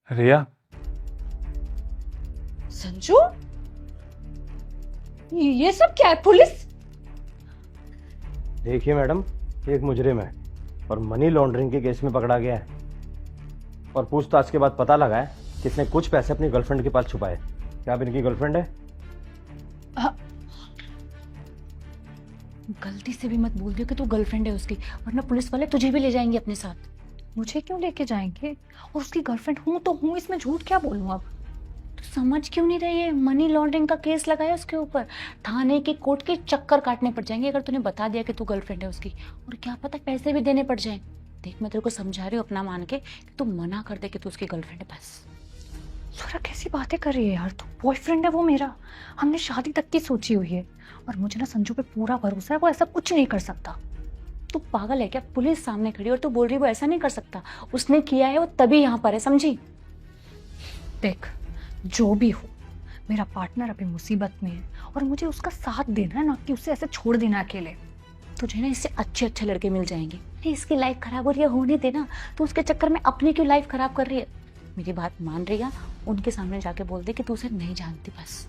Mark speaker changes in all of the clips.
Speaker 1: रिया,
Speaker 2: संजू, ये सब क्या है? पुलिस?
Speaker 3: देखिए मैडम, एक मुजरिम है और मनी लॉन्ड्रिंग के केस में पकड़ा गया है और पूछताछ के बाद पता लगा है कि इसने कुछ पैसे अपनी गर्लफ्रेंड के पास छुपाए। क्या आप इनकी गर्लफ्रेंड है?
Speaker 2: गलती से भी मत बोल दियो कि तू गर्लफ्रेंड है उसकी, वरना पुलिस वाले तुझे भी ले जाएंगे अपने साथ। मुझे क्यों लेके जाएंगे? और उसकी गर्लफ्रेंड हूं तो हूं, इसमें झूठ क्या बोलूं अब? तू समझ क्यों नहीं रही है? मनी लॉन्ड्रिंग का केस लगाया उसके ऊपर, थाने के कोर्ट के चक्कर काटने पड़ जाएंगे अगर तूने बता दिया कि तू गर्लफ्रेंड है उसकी। और क्या पता पैसे भी देने पड़ जाए। देख, मैं तेरे को समझा रही हूँ अपना मान के कि तू मना कर दे कि तू उसकी गर्लफ्रेंड है बस। स्वरा, कैसी बातें कर रही है यार तू? बॉयफ्रेंड है वो मेरा, हमने शादी तक की सोची हुई है। और मुझे ना संजू पे पूरा भरोसा है, वो ऐसा कुछ नहीं कर सकता। तू पागल है क्या? पुलिस सामने खड़ी और तू बोल रही वो ऐसा नहीं कर सकता। उसने किया है, वो तभी यहाँ पर है, समझी? देख, जो भी हो, मेरा पार्टनर अभी मुसीबत में है और मुझे उसका साथ देना है, ना कि उसे ऐसे छोड़ देना अकेले। तुझे ना इससे अच्छे अच्छे लड़के मिल जाएंगे। नहीं, इसकी लाइफ खराब हो रही है, होने देना। तू उसके चक्कर में अपनी क्यों लाइफ खराब कर रही है? मेरी बात मान रही है? उनके सामने जाके बोल दे कि तू उसे नहीं जानती बस।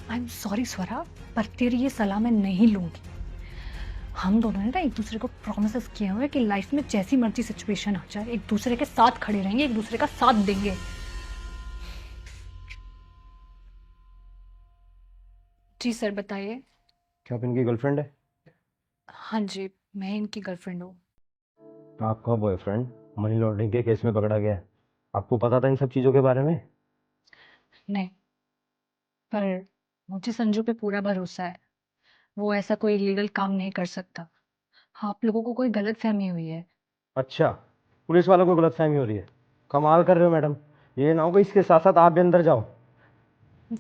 Speaker 2: आई एम सॉरी स्वरा, पर तेरी ये सलाह मैं नहीं लूंगी। हम दोनों ने ना एक दूसरे को प्रॉमिसेस किए हुए कि लाइफ में जैसी मर्जी सिचुएशन आ जाए, एक दूसरे के साथ खड़े रहेंगे, एक दूसरे का साथ देंगे। जी सर, बताइए।
Speaker 3: क्या आप इनकी गर्लफ्रेंड है?
Speaker 2: हाँ जी, मैं इनकी गर्लफ्रेंड हूँ।
Speaker 3: आपका बॉयफ्रेंड मनी लॉन्ड्रिंग के केस में पकड़ा गया है। आपको पता था इन सब चीज़ों के बारे में?
Speaker 2: नहीं, पर मुझे संजू पे पूरा भरोसा है। वो ऐसा कोई इलीगल काम नहीं कर सकता। हाँ, आप लोगों को कोई गलत फहमी हुई है।
Speaker 3: अच्छा, पुलिस वालों को गलतफहमी हो रही है। कमाल कर रहे हो मैडम। ये ना हो कि इसके साथ साथ आप भी अंदर जाओ।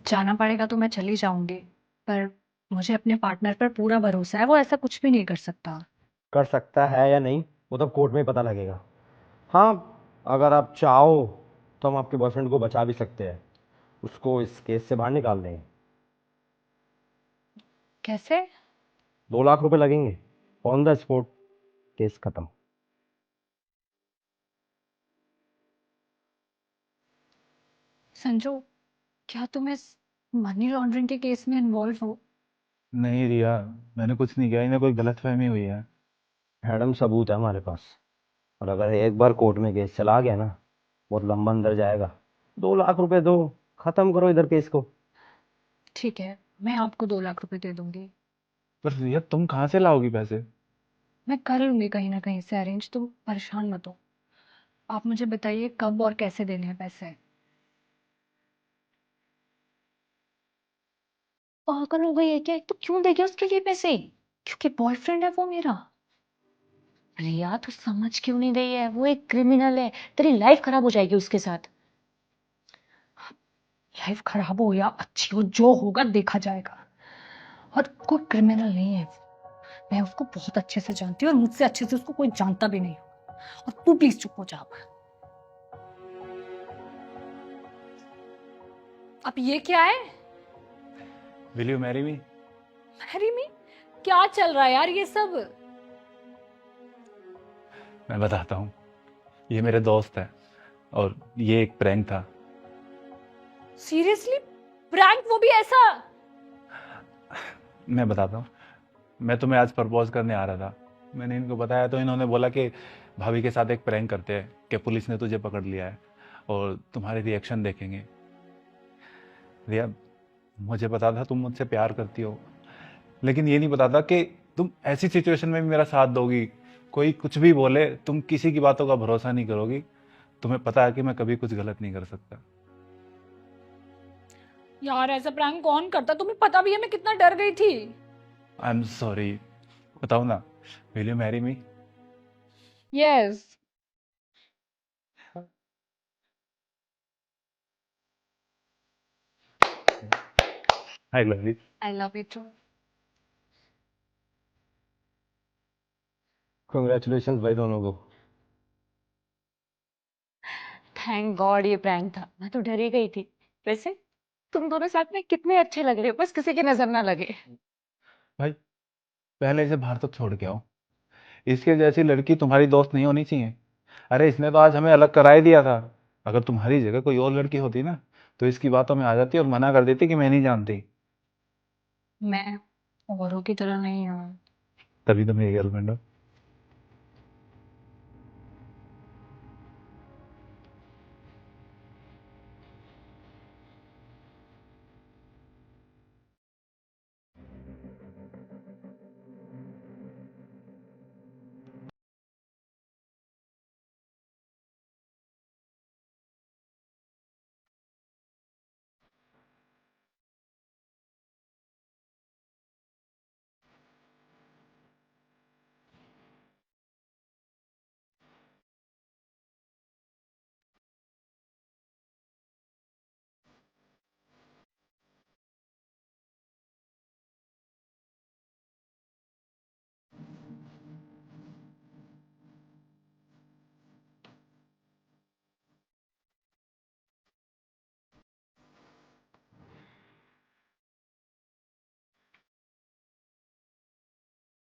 Speaker 2: जाना पड़ेगा तो मैं चली जाऊंगी, पर मुझे अपने पार्टनर पर पूरा भरोसा है, वो ऐसा कुछ भी नहीं कर सकता।
Speaker 3: कर सकता है या नहीं, वो तो कोर्ट में ही पता लगेगा। हाँ, अगर आप चाहो तो हम आपके बॉयफ्रेंड को बचा भी सकते हैं, उसको इस केस से बाहर निकाल देंगे।
Speaker 2: कैसे?
Speaker 3: 2 लाख रुपए लगेंगे, ऑन द स्पॉट, केस खत्म।
Speaker 2: संजू, क्या तुम इस मनी लॉन्ड्रिंग के केस में इन्वॉल्व हो?
Speaker 1: नहीं रिया, मैंने कुछ नहीं किया। इन्हें कोई गलतफहमी हुई है।
Speaker 3: मैडम, सबूत है हमारे पास, और अगर एक बार कोर्ट में केस चला गया ना, बहुत लंबा अंदर जाएगा। 2 लाख रुपए दो, खत्म करो इधर केस को।
Speaker 2: ठीक है, मैं आपको 2 लाख रुपए दे दूंगी।
Speaker 1: पर रिया, तुम कहाँ से लाओगी पैसे?
Speaker 2: मैं कर लूंगी कहीं ना कहीं से अरेंज, तुम परेशान मत हो। आप मुझे बताइए कब और कैसे देने हैं पैसे। पागल हो गई है क्या? तो क्यों देगी उसके लिए पैसे? क्योंकि बॉयफ्रेंड है वो मेरा। रिया, तू समझ क्यों नहीं रही है? वो एक क्रिमिनल है, तेरी लाइफ खराब हो जाएगी उसके साथ। लाइफ खराब हो या अच्छी हो, जो होगा देखा जाएगा। और कोई क्रिमिनल नहीं है, मैं उसको बहुत अच्छे से जानती हूँ और मुझसे अच्छे से उसको कोई जानता भी नहीं होगा। और तू प्लीज चुप हो जा अब ये क्या है?
Speaker 1: Will you marry me?
Speaker 2: Marry me? क्या चल रहा है यार ये सब?
Speaker 1: मैं बताता हूँ। ये मेरे दोस्त है और ये एक प्रैंक था।
Speaker 2: सीरियसली? प्रैंक, वो भी ऐसा?
Speaker 1: मैं बताता हूँ। मैं तुम्हें आज प्रपोज करने आ रहा था। मैंने इनको बताया तो इन्होंने बोला कि भाभी के साथ एक प्रैंक करते हैं कि पुलिस ने तुझे पकड़ लिया है और तुम्हारे रिएक्शन देखेंगे। रिया, मुझे पता था तुम मुझसे प्यार करती हो, लेकिन ये नहीं पता था कि तुम ऐसी सिचुएशन में भी मेरा साथ दोगी। कोई कुछ भी बोले, तुम किसी की बातों का भरोसा नहीं करोगी। तुम्हें पता है कि मैं कभी कुछ गलत नहीं कर सकता।
Speaker 2: यार ऐसा प्रैंक कौन करता? तुम्हें पता भी है मैं कितना डर गई थी।
Speaker 1: I am sorry. बताओ ना, will you marry me?
Speaker 2: Yes.
Speaker 1: I love you.
Speaker 2: I love you too.
Speaker 3: Congratulation भाई दोनों को।
Speaker 2: थैंक गॉड ये प्रैंक था, मैं तो डर ही गई थी। वैसे तुम दोनों साथ में कितने अच्छे लग रहे हो, बस किसी की नजर ना लगे।
Speaker 1: भाई, पहले इसे बाहर तक छोड़ के आओ। इसके जैसी लड़की तुम्हारी दोस्त नहीं होनी चाहिए। अरे इसने तो आज हमें अलग करा ही दिया था। अगर तुम्हारी जगह कोई और लड़की होती ना तो इसकी बातों में आ जाती और मना कर देती कि मैं नहीं जानती।
Speaker 2: मैं औरों की तरह नहीं हूँ।
Speaker 1: तभी तो मेरी गर्लफ्रेंड हो।